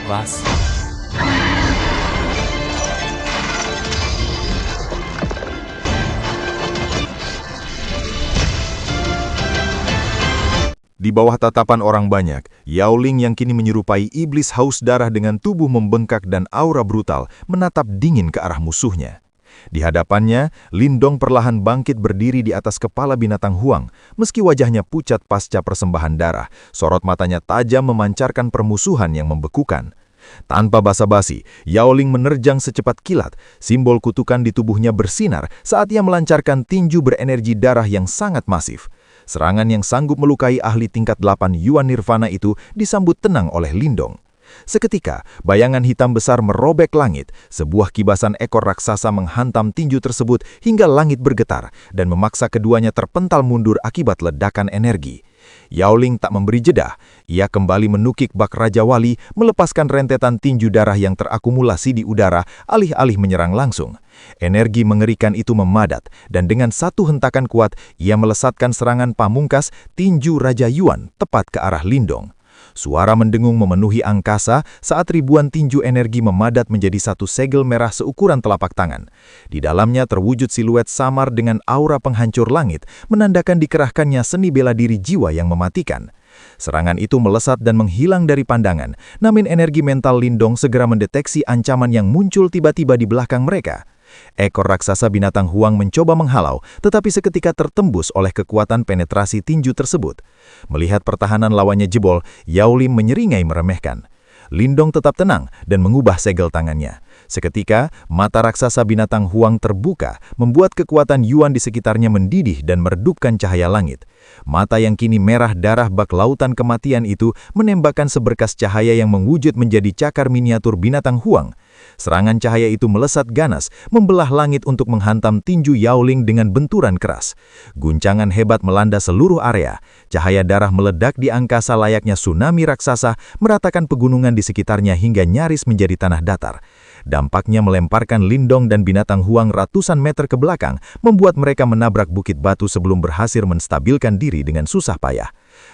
Was? Di bawah tatapan orang banyak, Yao Ling yang kini menyerupai iblis haus darah dengan tubuh membengkak dan aura brutal menatap dingin ke arah musuhnya. Di hadapannya, Lindong perlahan bangkit berdiri di atas kepala binatang Huang, meski wajahnya pucat pasca persembahan darah, sorot matanya tajam memancarkan permusuhan yang membekukan. Tanpa basa-basi, Yao Ling menerjang secepat kilat, simbol kutukan di tubuhnya bersinar saat ia melancarkan tinju berenergi darah yang sangat masif. Serangan yang sanggup melukai ahli tingkat 8 Yuan Nirvana itu disambut tenang oleh Lindong. Seketika, bayangan hitam besar merobek langit, sebuah kibasan ekor raksasa menghantam tinju tersebut hingga langit bergetar dan memaksa keduanya terpental mundur akibat ledakan energi. Yao Ling tak memberi jeda, ia kembali menukik bak Raja Wali melepaskan rentetan tinju darah yang terakumulasi di udara alih-alih menyerang langsung. Energi mengerikan itu memadat dan dengan satu hentakan kuat ia melesatkan serangan pamungkas tinju Raja Yuan tepat ke arah Lindong. Suara mendengung memenuhi angkasa saat ribuan tinju energi memadat menjadi satu segel merah seukuran telapak tangan. Di dalamnya terwujud siluet samar dengan aura penghancur langit, menandakan dikerahkannya seni bela diri jiwa yang mematikan. Serangan itu melesat dan menghilang dari pandangan, namun energi mental Lindong segera mendeteksi ancaman yang muncul tiba-tiba di belakang mereka. Ekor raksasa binatang Huang mencoba menghalau, tetapi seketika tertembus oleh kekuatan penetrasi tinju tersebut. Melihat pertahanan lawannya jebol, Yao Ling menyeringai meremehkan. Lindong tetap tenang dan mengubah segel tangannya. Seketika, mata raksasa binatang Huang terbuka, membuat kekuatan Yuan di sekitarnya mendidih dan meredupkan cahaya langit. Mata yang kini merah darah bak lautan kematian itu menembakkan seberkas cahaya yang mewujud menjadi cakar miniatur binatang Huang. Serangan cahaya itu melesat ganas, membelah langit untuk menghantam tinju Yao Ling dengan benturan keras. Guncangan hebat melanda seluruh area. Cahaya darah meledak di angkasa layaknya tsunami raksasa, meratakan pegunungan di sekitarnya hingga nyaris menjadi tanah datar. Dampaknya melemparkan Lindong dan binatang Huang ratusan meter ke belakang, membuat mereka menabrak bukit batu sebelum berhasil menstabilkan diri dengan susah payah.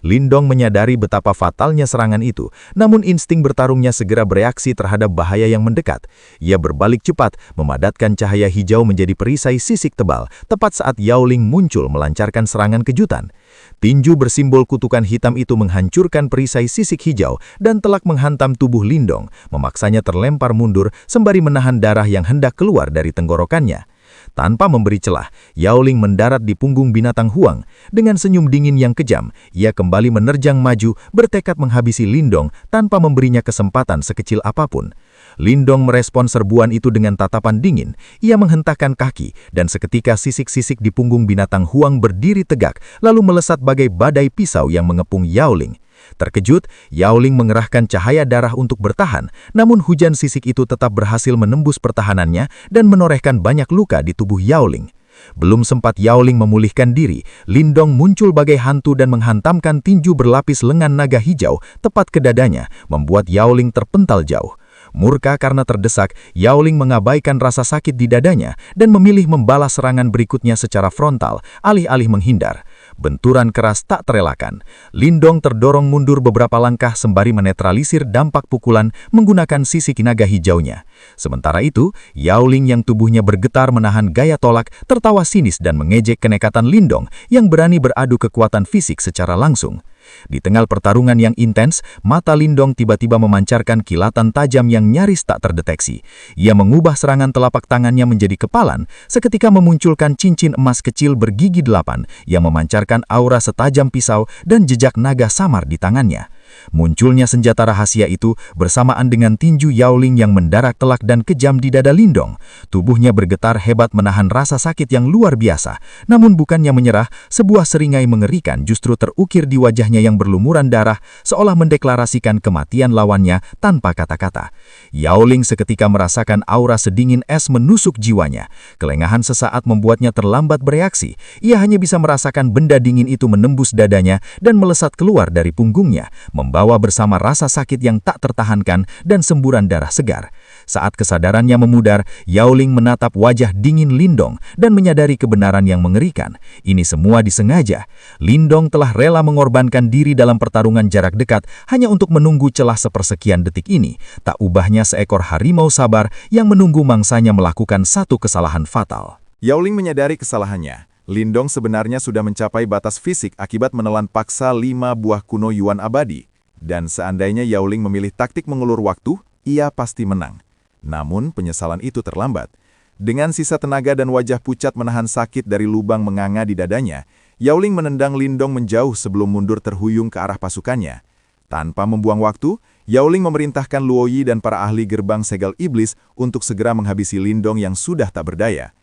Lindong menyadari betapa fatalnya serangan itu, namun insting bertarungnya segera bereaksi terhadap bahaya yang mendekat. Ia berbalik cepat, memadatkan cahaya hijau menjadi perisai sisik tebal, tepat saat Yao Ling muncul melancarkan serangan kejutan. Tinju bersimbol kutukan hitam itu menghancurkan perisai sisik hijau dan telak menghantam tubuh Lindong, memaksanya terlempar mundur sembari menahan darah yang hendak keluar dari tenggorokannya. Tanpa memberi celah, Yao Ling mendarat di punggung binatang Huang. Dengan senyum dingin yang kejam, ia kembali menerjang maju, bertekad menghabisi Lindong tanpa memberinya kesempatan sekecil apapun. Lindong merespon serbuan itu dengan tatapan dingin. Ia menghentakkan kaki, dan seketika sisik-sisik di punggung binatang Huang berdiri tegak, lalu melesat bagai badai pisau yang mengepung Yao Ling. Terkejut, Yao Ling mengerahkan cahaya darah untuk bertahan, namun hujan sisik itu tetap berhasil menembus pertahanannya dan menorehkan banyak luka di tubuh Yao Ling. Belum sempat Yao Ling memulihkan diri, Lindong muncul bagai hantu dan menghantamkan tinju berlapis lengan naga hijau tepat ke dadanya, membuat Yao Ling terpental jauh. Murka karena terdesak, Yao Ling mengabaikan rasa sakit di dadanya dan memilih membalas serangan berikutnya secara frontal, alih-alih menghindar. Benturan keras tak terelakkan. Lindong terdorong mundur beberapa langkah sembari menetralisir dampak pukulan menggunakan sisik naga hijaunya. Sementara itu, Yao Ling yang tubuhnya bergetar menahan gaya tolak, tertawa sinis dan mengejek kenekatan Lindong yang berani beradu kekuatan fisik secara langsung. Di tengah pertarungan yang intens, mata Lindong tiba-tiba memancarkan kilatan tajam yang nyaris tak terdeteksi. Ia mengubah serangan telapak tangannya menjadi kepalan, seketika memunculkan cincin emas kecil bergigi 8 yang memancarkan aura setajam pisau dan jejak naga samar di tangannya. Munculnya senjata rahasia itu bersamaan dengan tinju Yao Ling yang mendarat telak dan kejam di dada Lindong. Tubuhnya bergetar hebat menahan rasa sakit yang luar biasa. Namun bukannya menyerah, sebuah seringai mengerikan justru terukir di wajahnya yang berlumuran darah, seolah mendeklarasikan kematian lawannya tanpa kata-kata. Yao Ling seketika merasakan aura sedingin es menusuk jiwanya. Kelengahan sesaat membuatnya terlambat bereaksi. Ia hanya bisa merasakan benda dingin itu menembus dadanya dan melesat keluar dari punggungnya, membawa bersama rasa sakit yang tak tertahankan dan semburan darah segar. Saat kesadarannya memudar, Yaoling menatap wajah dingin Lindong dan menyadari kebenaran yang mengerikan. Ini semua disengaja. Lindong telah rela mengorbankan diri dalam pertarungan jarak dekat hanya untuk menunggu celah sepersekian detik ini. Tak ubahnya seekor harimau sabar yang menunggu mangsanya melakukan satu kesalahan fatal. Yaoling menyadari kesalahannya. Lindong sebenarnya sudah mencapai batas fisik akibat menelan paksa 5 buah kuno Yuan abadi. Dan seandainya Yaoling memilih taktik mengulur waktu, ia pasti menang. Namun penyesalan itu terlambat. Dengan sisa tenaga dan wajah pucat menahan sakit dari lubang menganga di dadanya, Yaoling menendang Lindong menjauh sebelum mundur terhuyung ke arah pasukannya. Tanpa membuang waktu, Yaoling memerintahkan Luoyi dan para ahli gerbang segel iblis untuk segera menghabisi Lindong yang sudah tak berdaya.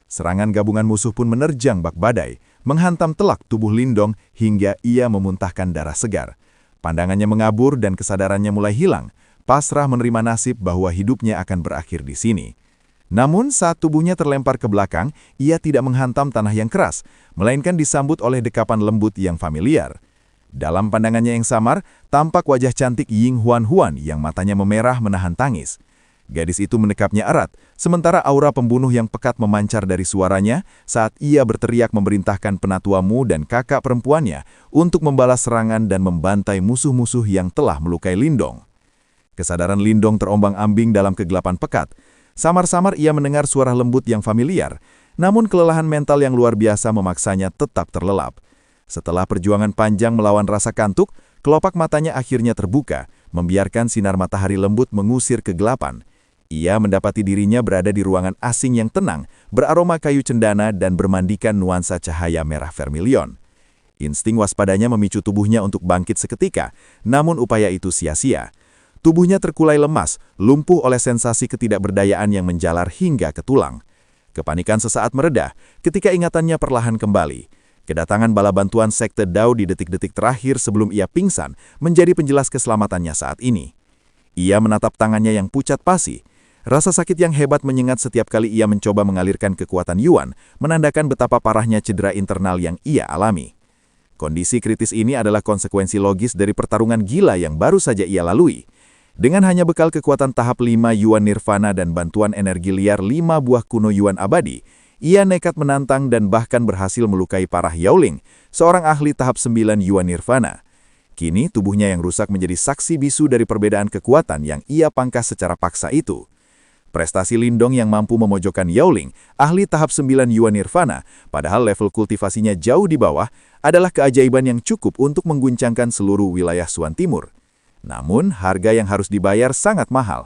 Serangan gabungan musuh pun menerjang bak badai, menghantam telak tubuh Lindong hingga ia memuntahkan darah segar. Pandangannya mengabur dan kesadarannya mulai hilang, pasrah menerima nasib bahwa hidupnya akan berakhir di sini. Namun saat tubuhnya terlempar ke belakang, ia tidak menghantam tanah yang keras, melainkan disambut oleh dekapan lembut yang familiar. Dalam pandangannya yang samar, tampak wajah cantik Ying Huan yang matanya memerah menahan tangis. Gadis itu mendekapnya erat, sementara aura pembunuh yang pekat memancar dari suaranya saat ia berteriak memerintahkan penatuamu dan kakak perempuannya untuk membalas serangan dan membantai musuh-musuh yang telah melukai Lindong. Kesadaran Lindong terombang-ambing dalam kegelapan pekat. Samar-samar ia mendengar suara lembut yang familiar, namun kelelahan mental yang luar biasa memaksanya tetap terlelap. Setelah perjuangan panjang melawan rasa kantuk, kelopak matanya akhirnya terbuka, membiarkan sinar matahari lembut mengusir kegelapan. Ia mendapati dirinya berada di ruangan asing yang tenang, beraroma kayu cendana dan bermandikan nuansa cahaya merah vermilion. Insting waspadanya memicu tubuhnya untuk bangkit seketika, namun upaya itu sia-sia. Tubuhnya terkulai lemas, lumpuh oleh sensasi ketidakberdayaan yang menjalar hingga ke tulang. Kepanikan sesaat mereda ketika ingatannya perlahan kembali. Kedatangan bala bantuan sekte Dao di detik-detik terakhir sebelum ia pingsan menjadi penjelas keselamatannya saat ini. Ia menatap tangannya yang pucat pasi. Rasa sakit yang hebat menyengat setiap kali ia mencoba mengalirkan kekuatan Yuan, menandakan betapa parahnya cedera internal yang ia alami. Kondisi kritis ini adalah konsekuensi logis dari pertarungan gila yang baru saja ia lalui. Dengan hanya bekal kekuatan tahap 5 Yuan Nirvana dan bantuan energi liar 5 buah kuno Yuan abadi, ia nekat menantang dan bahkan berhasil melukai parah Yaoling, seorang ahli tahap 9 Yuan Nirvana. Kini tubuhnya yang rusak menjadi saksi bisu dari perbedaan kekuatan yang ia pangkas secara paksa itu. Prestasi Lindong yang mampu memojokkan Yaoling, ahli tahap 9 Yuan Nirvana, padahal level kultivasinya jauh di bawah, adalah keajaiban yang cukup untuk mengguncangkan seluruh wilayah Suan Timur. Namun, harga yang harus dibayar sangat mahal.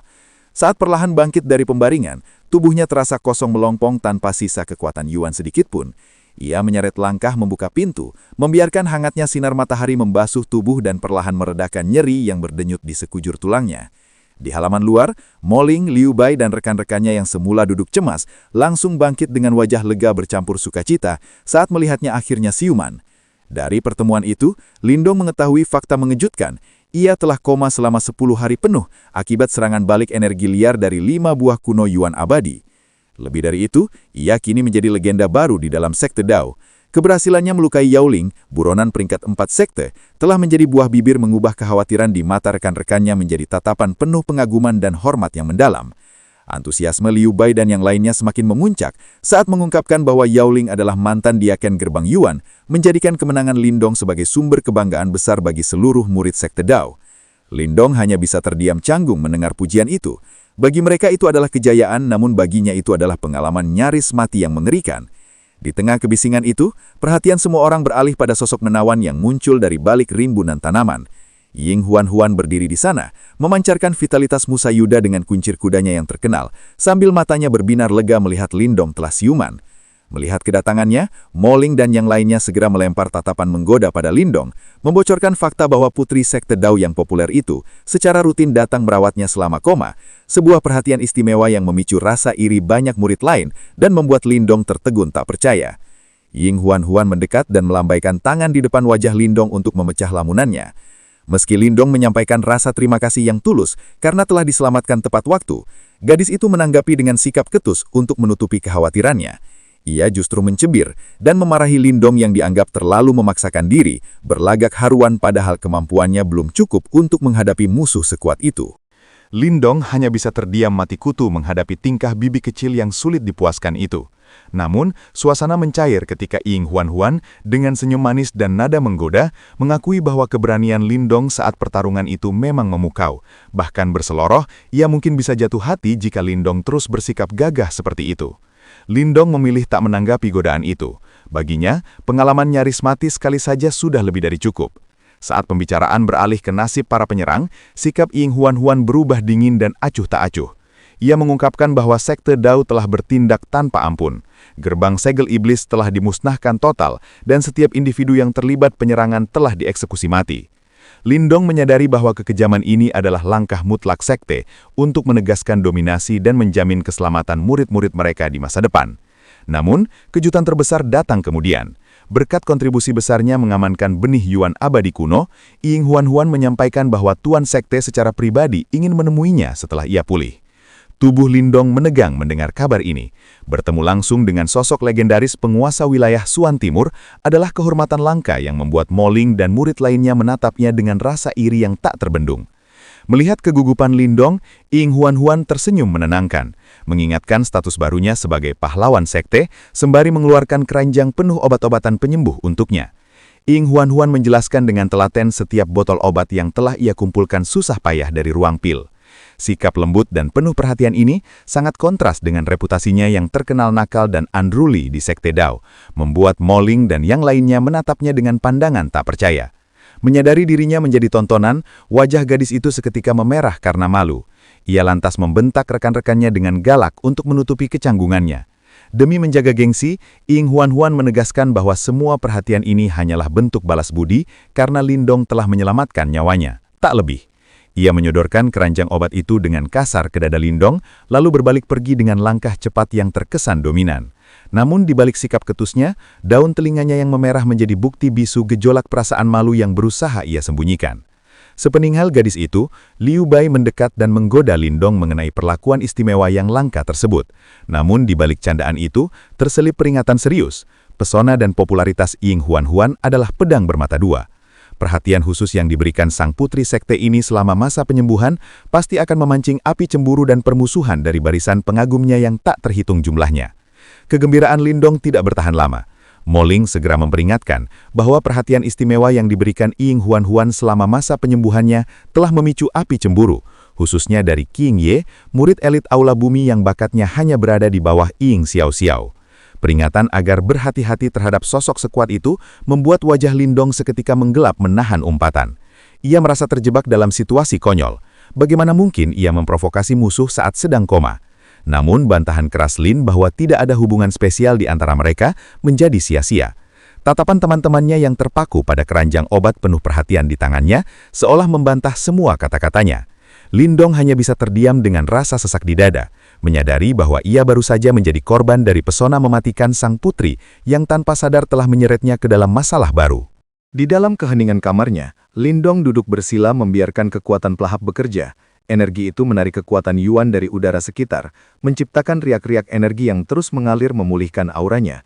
Saat perlahan bangkit dari pembaringan, tubuhnya terasa kosong melompong tanpa sisa kekuatan Yuan sedikit pun. Ia menyeret langkah membuka pintu, membiarkan hangatnya sinar matahari membasuh tubuh dan perlahan meredakan nyeri yang berdenyut di sekujur tulangnya. Di halaman luar, Moling, Liu Bai dan rekan-rekannya yang semula duduk cemas langsung bangkit dengan wajah lega bercampur sukacita saat melihatnya akhirnya siuman. Dari pertemuan itu, Lindong mengetahui fakta mengejutkan. Ia telah koma selama 10 hari penuh akibat serangan balik energi liar dari 5 buah kuno Yuan abadi. Lebih dari itu, ia kini menjadi legenda baru di dalam sekte Dao. Keberhasilannya melukai Yaoling, buronan peringkat 4 sekte, telah menjadi buah bibir mengubah kekhawatiran di mata rekan-rekannya menjadi tatapan penuh pengaguman dan hormat yang mendalam. Antusiasme Liu Bai dan yang lainnya semakin memuncak saat mengungkapkan bahwa Yaoling adalah mantan diaken gerbang Yuan, menjadikan kemenangan Lindong sebagai sumber kebanggaan besar bagi seluruh murid sekte Dao. Lindong hanya bisa terdiam canggung mendengar pujian itu. Bagi mereka itu adalah kejayaan, namun baginya itu adalah pengalaman nyaris mati yang mengerikan. Di tengah kebisingan itu, perhatian semua orang beralih pada sosok menawan yang muncul dari balik rimbunan tanaman. Ying Huan berdiri di sana, memancarkan vitalitas Musa Yuda dengan kuncir kudanya yang terkenal, sambil matanya berbinar lega melihat Lindong telah siuman. Melihat kedatangannya, Moling dan yang lainnya segera melempar tatapan menggoda pada Lindong, membocorkan fakta bahwa putri sekte Dao yang populer itu secara rutin datang merawatnya selama koma, sebuah perhatian istimewa yang memicu rasa iri banyak murid lain dan membuat Lindong tertegun tak percaya. Ying Huan mendekat dan melambaikan tangan di depan wajah Lindong untuk memecah lamunannya. Meski Lindong menyampaikan rasa terima kasih yang tulus karena telah diselamatkan tepat waktu, gadis itu menanggapi dengan sikap ketus untuk menutupi kekhawatirannya. Ia justru mencibir dan memarahi Lindong yang dianggap terlalu memaksakan diri, berlagak haruan padahal kemampuannya belum cukup untuk menghadapi musuh sekuat itu. Lindong hanya bisa terdiam mati kutu menghadapi tingkah bibi kecil yang sulit dipuaskan itu. Namun, suasana mencair ketika Ying Huan-Huan dengan senyum manis dan nada menggoda mengakui bahwa keberanian Lindong saat pertarungan itu memang memukau. Bahkan berseloroh, ia mungkin bisa jatuh hati jika Lindong terus bersikap gagah seperti itu. Lindong memilih tak menanggapi godaan itu. Baginya, pengalaman nyaris mati sekali saja sudah lebih dari cukup. Saat pembicaraan beralih ke nasib para penyerang, sikap Ying Huan-Huan berubah dingin dan acuh tak acuh. Ia mengungkapkan bahwa Sekte Dao telah bertindak tanpa ampun. Gerbang segel iblis telah dimusnahkan total dan setiap individu yang terlibat penyerangan telah dieksekusi mati. Lindong menyadari bahwa kekejaman ini adalah langkah mutlak sekte untuk menegaskan dominasi dan menjamin keselamatan murid-murid mereka di masa depan. Namun, kejutan terbesar datang kemudian. Berkat kontribusi besarnya mengamankan benih Yuan abadi kuno, Ying Huan-Huan menyampaikan bahwa Tuan Sekte secara pribadi ingin menemuinya setelah ia pulih. Tubuh Lindong menegang mendengar kabar ini. Bertemu langsung dengan sosok legendaris penguasa wilayah Suan Timur adalah kehormatan langka yang membuat Mo Ling dan murid lainnya menatapnya dengan rasa iri yang tak terbendung. Melihat kegugupan Lindong, Ying Huan-Huan tersenyum menenangkan, mengingatkan status barunya sebagai pahlawan sekte, sembari mengeluarkan keranjang penuh obat-obatan penyembuh untuknya. Ying Huan-Huan menjelaskan dengan telaten setiap botol obat yang telah ia kumpulkan susah payah dari ruang pil. Sikap lembut dan penuh perhatian ini sangat kontras dengan reputasinya yang terkenal nakal dan unruly di Sekte Dao, membuat Mo Ling dan yang lainnya menatapnya dengan pandangan tak percaya. Menyadari dirinya menjadi tontonan, wajah gadis itu seketika memerah karena malu. Ia lantas membentak rekan-rekannya dengan galak untuk menutupi kecanggungannya. Demi menjaga gengsi, Ying Huan-Huan menegaskan bahwa semua perhatian ini hanyalah bentuk balas budi karena Lindong telah menyelamatkan nyawanya, tak lebih. Ia menyodorkan keranjang obat itu dengan kasar ke dada Lindong, lalu berbalik pergi dengan langkah cepat yang terkesan dominan. Namun di balik sikap ketusnya, daun telinganya yang memerah menjadi bukti bisu gejolak perasaan malu yang berusaha ia sembunyikan. Sepeninggal gadis itu, Liu Bai mendekat dan menggoda Lindong mengenai perlakuan istimewa yang langka tersebut. Namun di balik candaan itu, terselip peringatan serius. Pesona dan popularitas Ying Huan-Huan adalah pedang bermata dua. Perhatian khusus yang diberikan sang putri sekte ini selama masa penyembuhan pasti akan memancing api cemburu dan permusuhan dari barisan pengagumnya yang tak terhitung jumlahnya. Kegembiraan Lindong tidak bertahan lama. Mo Ling segera memperingatkan bahwa perhatian istimewa yang diberikan Ying Huan-Huan selama masa penyembuhannya telah memicu api cemburu, khususnya dari Qing Ye, murid elit Aula Bumi yang bakatnya hanya berada di bawah Ying Xiao-Xiao. Peringatan agar berhati-hati terhadap sosok sekuat itu membuat wajah Lindong seketika menggelap menahan umpatan. Ia merasa terjebak dalam situasi konyol. Bagaimana mungkin ia memprovokasi musuh saat sedang koma? Namun bantahan keras Lin bahwa tidak ada hubungan spesial di antara mereka menjadi sia-sia. Tatapan teman-temannya yang terpaku pada keranjang obat penuh perhatian di tangannya seolah membantah semua kata-katanya. Lindong hanya bisa terdiam dengan rasa sesak di dada, menyadari bahwa ia baru saja menjadi korban dari pesona mematikan sang putri yang tanpa sadar telah menyeretnya ke dalam masalah baru. Di dalam keheningan kamarnya, Lindong duduk bersila membiarkan kekuatan pelahap bekerja. Energi itu menarik kekuatan Yuan dari udara sekitar, menciptakan riak-riak energi yang terus mengalir memulihkan auranya.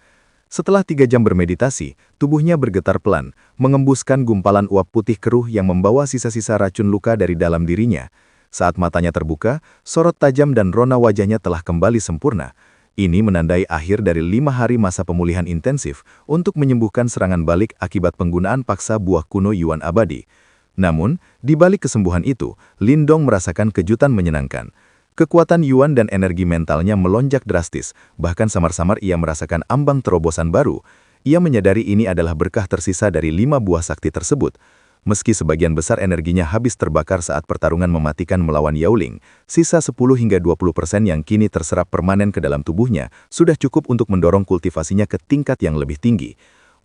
Setelah 3 jam bermeditasi, tubuhnya bergetar pelan, mengembuskan gumpalan uap putih keruh yang membawa sisa-sisa racun luka dari dalam dirinya. Saat matanya terbuka, sorot tajam dan rona wajahnya telah kembali sempurna. Ini menandai akhir dari 5 hari masa pemulihan intensif untuk menyembuhkan serangan balik akibat penggunaan paksa buah kuno Yuan abadi. Namun, di balik kesembuhan itu, Lindong merasakan kejutan menyenangkan. Kekuatan Yuan dan energi mentalnya melonjak drastis, bahkan samar-samar ia merasakan ambang terobosan baru. Ia menyadari ini adalah berkah tersisa dari 5 buah sakti tersebut. Meski sebagian besar energinya habis terbakar saat pertarungan mematikan melawan Yao Ling, sisa 10 hingga 20% yang kini terserap permanen ke dalam tubuhnya sudah cukup untuk mendorong kultivasinya ke tingkat yang lebih tinggi.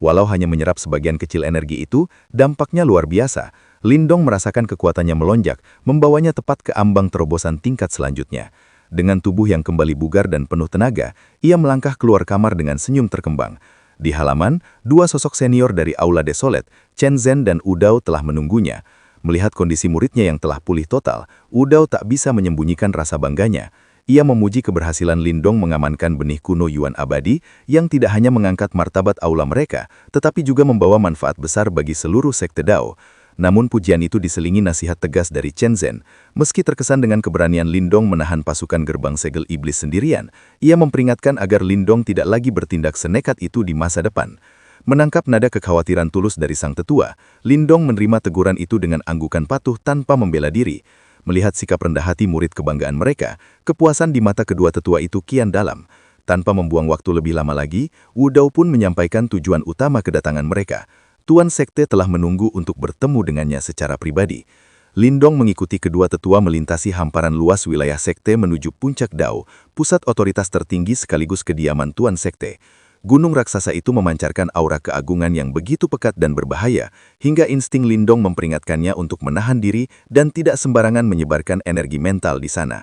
Walau hanya menyerap sebagian kecil energi itu, dampaknya luar biasa. Lindong merasakan kekuatannya melonjak, membawanya tepat ke ambang terobosan tingkat selanjutnya. Dengan tubuh yang kembali bugar dan penuh tenaga, ia melangkah keluar kamar dengan senyum terkembang. Di halaman, 2 sosok senior dari Aula Desolet, Chen Zhen dan Udao telah menunggunya. Melihat kondisi muridnya yang telah pulih total, Udao tak bisa menyembunyikan rasa bangganya. Ia memuji keberhasilan Lindong mengamankan benih kuno Yuan abadi yang tidak hanya mengangkat martabat aula mereka, tetapi juga membawa manfaat besar bagi seluruh sekte Dao. Namun pujian itu diselingi nasihat tegas dari Chen Zhen. Meski terkesan dengan keberanian Lindong menahan pasukan gerbang segel iblis sendirian, ia memperingatkan agar Lindong tidak lagi bertindak senekat itu di masa depan. Menangkap nada kekhawatiran tulus dari sang tetua, Lindong menerima teguran itu dengan anggukan patuh tanpa membela diri. Melihat sikap rendah hati murid kebanggaan mereka, kepuasan di mata kedua tetua itu kian dalam. Tanpa membuang waktu lebih lama lagi, Wu Dao pun menyampaikan tujuan utama kedatangan mereka. Tuan Sekte telah menunggu untuk bertemu dengannya secara pribadi. Lindong mengikuti kedua tetua melintasi hamparan luas wilayah Sekte menuju Puncak Dao, pusat otoritas tertinggi sekaligus kediaman Tuan Sekte. Gunung raksasa itu memancarkan aura keagungan yang begitu pekat dan berbahaya, hingga insting Lindong memperingatkannya untuk menahan diri dan tidak sembarangan menyebarkan energi mental di sana.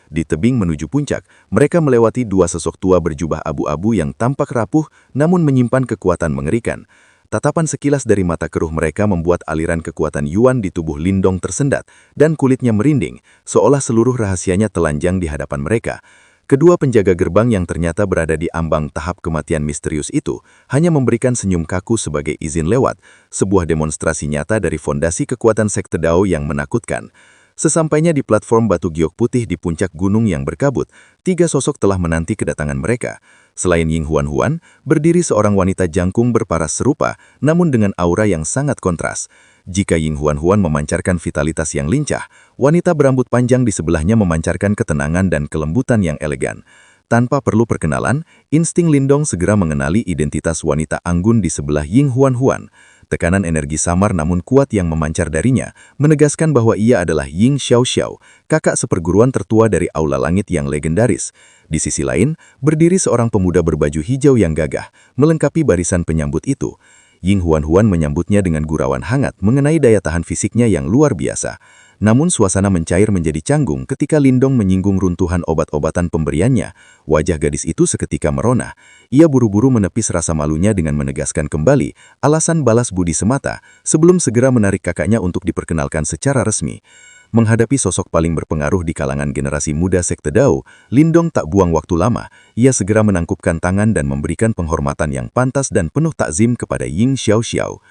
Di tebing menuju puncak, mereka melewati dua sosok tua berjubah abu-abu yang tampak rapuh namun menyimpan kekuatan mengerikan. Tatapan sekilas dari mata keruh mereka membuat aliran kekuatan Yuan di tubuh Lindong tersendat dan kulitnya merinding, seolah seluruh rahasianya telanjang di hadapan mereka. Kedua penjaga gerbang yang ternyata berada di ambang tahap kematian misterius itu hanya memberikan senyum kaku sebagai izin lewat, sebuah demonstrasi nyata dari fondasi kekuatan Sekte Dao yang menakutkan. Sesampainya di platform batu giok putih di puncak gunung yang berkabut, tiga sosok telah menanti kedatangan mereka. Selain Ying Huan, berdiri seorang wanita jangkung berparas serupa, namun dengan aura yang sangat kontras. Jika Ying Huan memancarkan vitalitas yang lincah, wanita berambut panjang di sebelahnya memancarkan ketenangan dan kelembutan yang elegan. Tanpa perlu perkenalan, insting Lindong segera mengenali identitas wanita anggun di sebelah Ying Huan. Tekanan energi samar namun kuat yang memancar darinya, menegaskan bahwa ia adalah Ying Xiao, kakak seperguruan tertua dari Aula Langit yang legendaris. Di sisi lain, berdiri seorang pemuda berbaju hijau yang gagah, melengkapi barisan penyambut itu. Ying Huan menyambutnya dengan gurauan hangat mengenai daya tahan fisiknya yang luar biasa. Namun suasana mencair menjadi canggung ketika Lindong menyinggung runtuhan obat-obatan pemberiannya. Wajah gadis itu seketika merona. Ia buru-buru menepis rasa malunya dengan menegaskan kembali alasan balas budi semata sebelum segera menarik kakaknya untuk diperkenalkan secara resmi. Menghadapi sosok paling berpengaruh di kalangan generasi muda Sekte Dao, Lindong tak buang waktu lama. Ia segera menangkupkan tangan dan memberikan penghormatan yang pantas dan penuh takzim kepada Ying Xiao.